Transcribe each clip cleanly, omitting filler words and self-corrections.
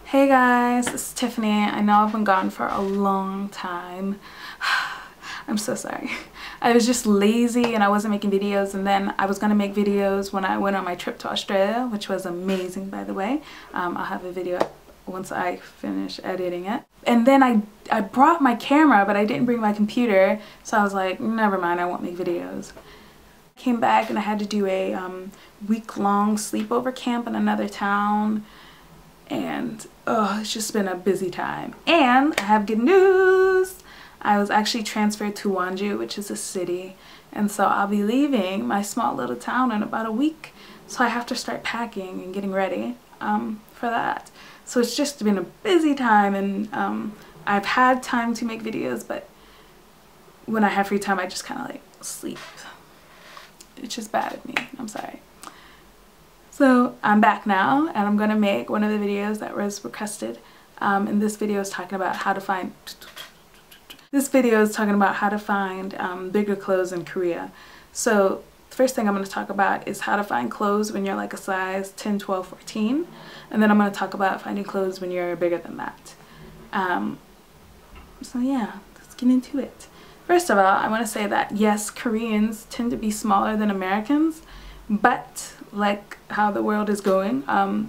Hey guys, this is Tiffany. I know I've been gone for a long time. I'm so sorry. I was just lazy and I wasn't making videos, and then I was gonna make videos when I went on my trip to Australia, which was amazing, by the way. I'll have a video up once I finish editing it. And then I brought my camera, but I didn't bring my computer, so I was like, never mind, I won't make videos. Came back and I had to do a week-long sleepover camp in another town. And it's just been a busy time. And I have good news. I was actually transferred to Wonju, which is a city, and so I'll be leaving my small little town in about a week. So I have to start packing and getting ready for that. So it's just been a busy time, and I've had time to make videos, but when I have free time I just kind of like sleep. It's just bad at me. I'm sorry. So I'm back now, and I'm gonna make one of the videos that was requested. And this video is talking about how to find bigger clothes in Korea. So the first thing I'm going to talk about is how to find clothes when you're like a size 10, 12, 14. And then I'm going to talk about finding clothes when you're bigger than that. So yeah, let's get into it. First of all, I want to say that yes, Koreans tend to be smaller than Americans, but like how the world is going,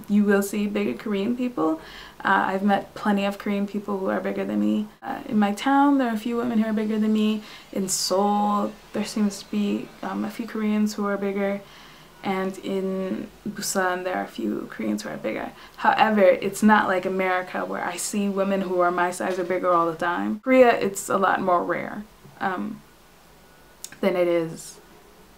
you will see bigger Korean people. I've met plenty of Korean people who are bigger than me. In my town, there are a few women who are bigger than me. In Seoul, there seems to be a few Koreans who are bigger. And in Busan, there are a few Koreans who are bigger. However, it's not like America where I see women who are my size or bigger all the time. Korea, it's a lot more rare than it is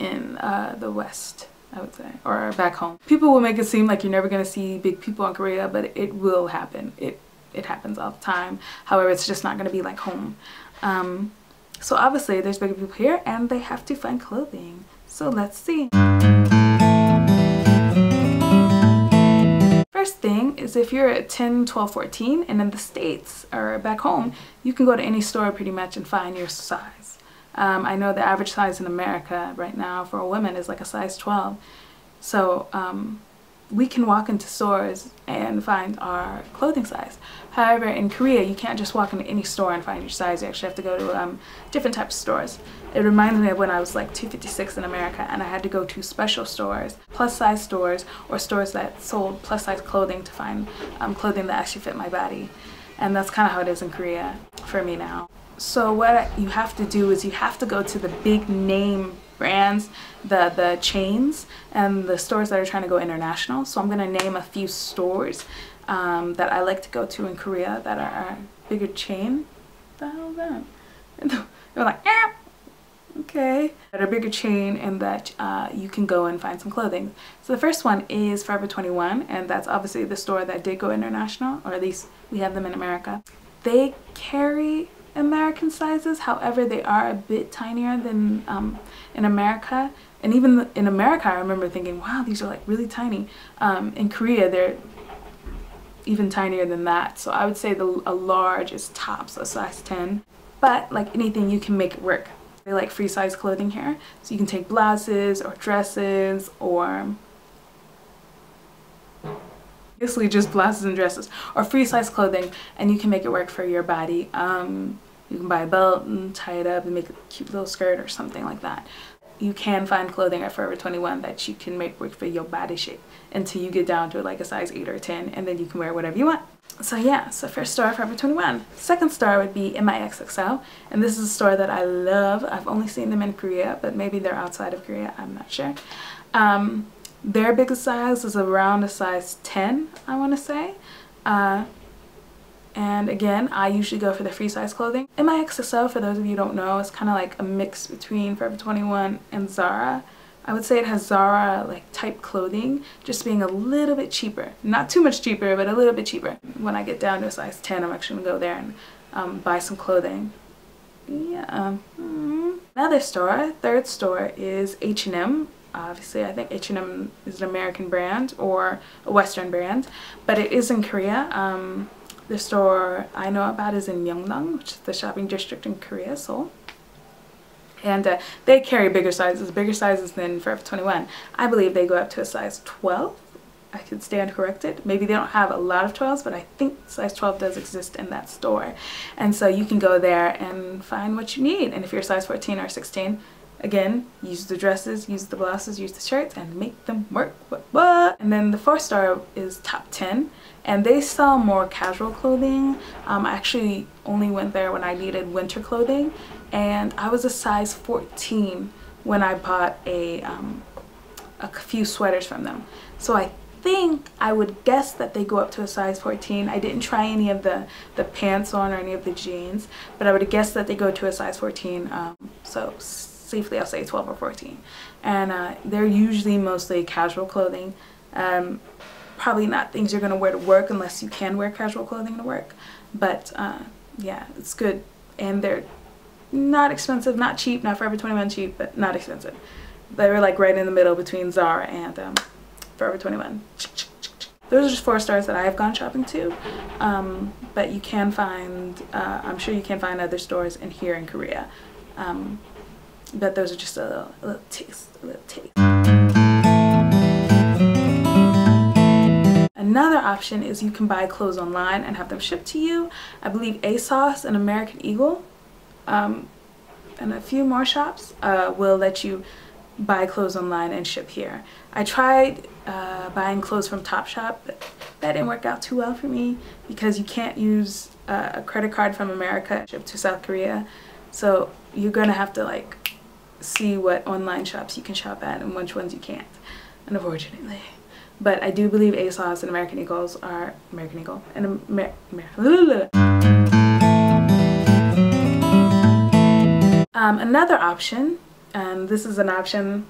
in the West, I would say, or back home. People will make it seem like you're never going to see big people in Korea, but it will happen. It happens all the time. However, it's just not going to be like home. So obviously there's bigger people here, and they have to find clothing. So let's see. First thing is, if you're at 10, 12, 14 and in the States or back home, you can go to any store pretty much and find your size. I know the average size in America right now for a woman is like a size 12. So we can walk into stores and find our clothing size. However, in Korea, you can't just walk into any store and find your size. You actually have to go to different types of stores. It reminds me of when I was like 256 in America, and I had to go to special stores, plus size stores, or stores that sold plus size clothing to find clothing that actually fit my body. And that's kind of how it is in Korea for me now. So what you have to do is you have to go to the big name brands, the chains, and the stores that are trying to go international. So I'm going to name a few stores that I like to go to in Korea that are a bigger chain. What the hell is that? They're like, okay. That are a bigger chain, and that you can go and find some clothing. So the first one is Forever 21, and that's obviously the store that did go international, or at least we have them in America. They carry American sizes, however they are a bit tinier than in America. And even in America, I remember thinking, wow, these are like really tiny. In Korea, they're even tinier than that. So I would say a large is tops a size 10, but like anything, you can make it work. They like free size clothing here, so you can take blouses or dresses, or basically just blouses and dresses, or free size clothing, and you can make it work for your body. You can buy a belt and tie it up and make a cute little skirt or something like that. You can find clothing at Forever 21 that you can make work for your body shape until you get down to like a size 8 or 10, and then you can wear whatever you want. So yeah, so first store, Forever 21. Second store would be MIXXO, and this is a store that I love. I've only seen them in Korea, but maybe they're outside of Korea, I'm not sure. Their biggest size is around a size 10, I want to say. And again, I usually go for the free size clothing. MIXXO, for those of you who don't know, is kind of like a mix between Forever 21 and Zara. I would say it has Zara like type clothing, just being a little bit cheaper. Not too much cheaper, but a little bit cheaper. When I get down to a size 10, I'm actually gonna go there and buy some clothing. Yeah. Another store, third store, is H&M. Obviously, I think H&M is an American brand or a Western brand, but it is in Korea. The store I know about is in Myeongdong, which is the shopping district in Korea, Seoul. And they carry bigger sizes than Forever 21. I believe they go up to a size 12 I could stand corrected. Maybe they don't have a lot of 12s, but I think size 12 does exist in that store. And so you can go there and find what you need. And if you're size 14 or 16, again, use the dresses, use the blouses, use the shirts, and make them work. What? And then the fourth store is Top 10, and they sell more casual clothing. I actually only went there when I needed winter clothing, and I was a size 14 when I bought a few sweaters from them. So I think, I would guess that they go up to a size 14. I didn't try any of the pants on or any of the jeans, but I would guess that they go to a size 14. So safely I'll say 12 or 14. And they're usually mostly casual clothing. Probably not things you're going to wear to work unless you can wear casual clothing to work. But yeah, it's good. And they're not expensive, not cheap, not Forever 21 cheap, but not expensive. They were like right in the middle between Zara and Forever 21. Those are just 4 stores that I have gone shopping to. But you can find, I'm sure you can find other stores here in Korea. But those are just a little taste, Another option is you can buy clothes online and have them shipped to you. I believe ASOS and American Eagle and a few more shops will let you buy clothes online and ship here. I tried buying clothes from Topshop, but that didn't work out too well for me because you can't use a credit card from America shipped to South Korea. So you're gonna have to like see what online shops you can shop at and which ones you can't, unfortunately. But I do believe ASOS and American Eagles are another option, and this is an option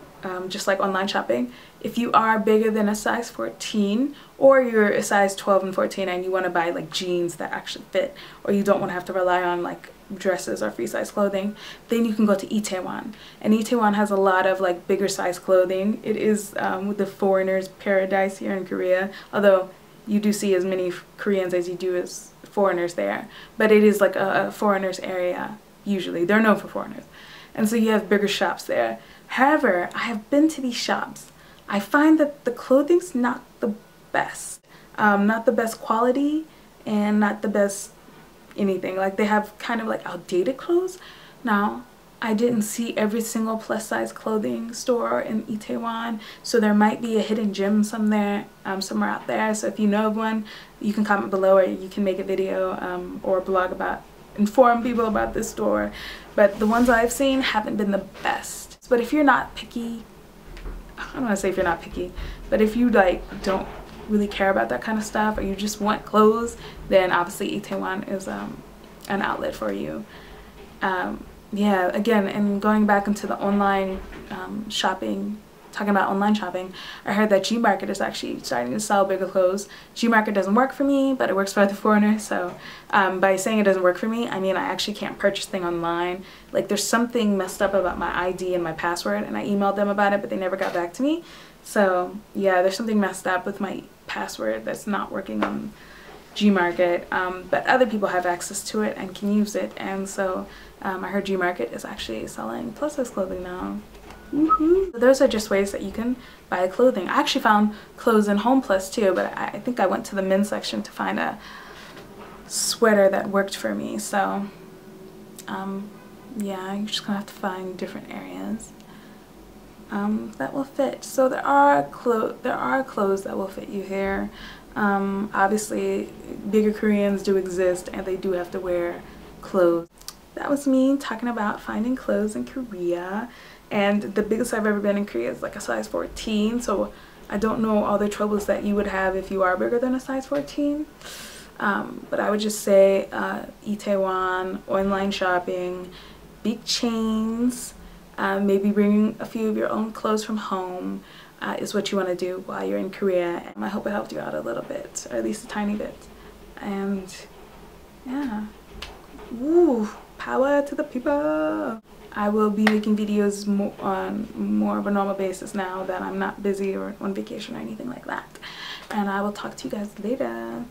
just like online shopping. If you are bigger than a size 14 or you're a size 12 and 14 and you want to buy like jeans that actually fit, or you don't want to have to rely on like dresses or free size clothing, then you can go to Itaewon. And Itaewon has a lot of like bigger size clothing. It is the foreigners' paradise here in Korea, although you do see as many Koreans as you do as foreigners there, but it is like a foreigners area. Usually they're known for foreigners, and so you have bigger shops there. However, I have been to these shops. I find that the clothing's not the best, not the best quality, and not the best anything. Like, they have kind of like outdated clothes. Now, I didn't see every single plus size clothing store in Itaewon, so there might be a hidden gem somewhere out there. So if you know of one, you can comment below, or you can make a video or a blog about, inform people about this store. But the ones I've seen haven't been the best. But if you're not picky, I don't want to say if you're not picky, but if you like don't really care about that kind of stuff, or you just want clothes, then obviously Itaewon is an outlet for you. Yeah, again, and going back into the online shopping, talking about online shopping, I heard that Gmarket is actually starting to sell bigger clothes. Gmarket doesn't work for me, but it works for other foreigners. So by saying it doesn't work for me, I mean I actually can't purchase things online. Like, there's something messed up about my ID and my password, and I emailed them about it, but they never got back to me. So yeah, there's something messed up with my password that's not working on Gmarket, but other people have access to it and can use it. And so I heard Gmarket is actually selling plus size clothing now. Woohoo! Those are just ways that you can buy clothing. I actually found clothes in Home Plus too, but I think I went to the men's section to find a sweater that worked for me. So yeah, you're just gonna have to find different areas that will fit. So there are clothes that will fit you here. Obviously bigger Koreans do exist, and they do have to wear clothes. That was me talking about finding clothes in Korea. And the biggest I've ever been in Korea is like a size 14, so I don't know all the troubles that you would have if you are bigger than a size 14. But I would just say Itaewon, online shopping, big chains, maybe bringing a few of your own clothes from home is what you want to do while you're in Korea. And I hope it helped you out a little bit, or at least a tiny bit. And yeah, woo, power to the people. I will be making videos on more of a normal basis now that I'm not busy or on vacation or anything like that. And I will talk to you guys later.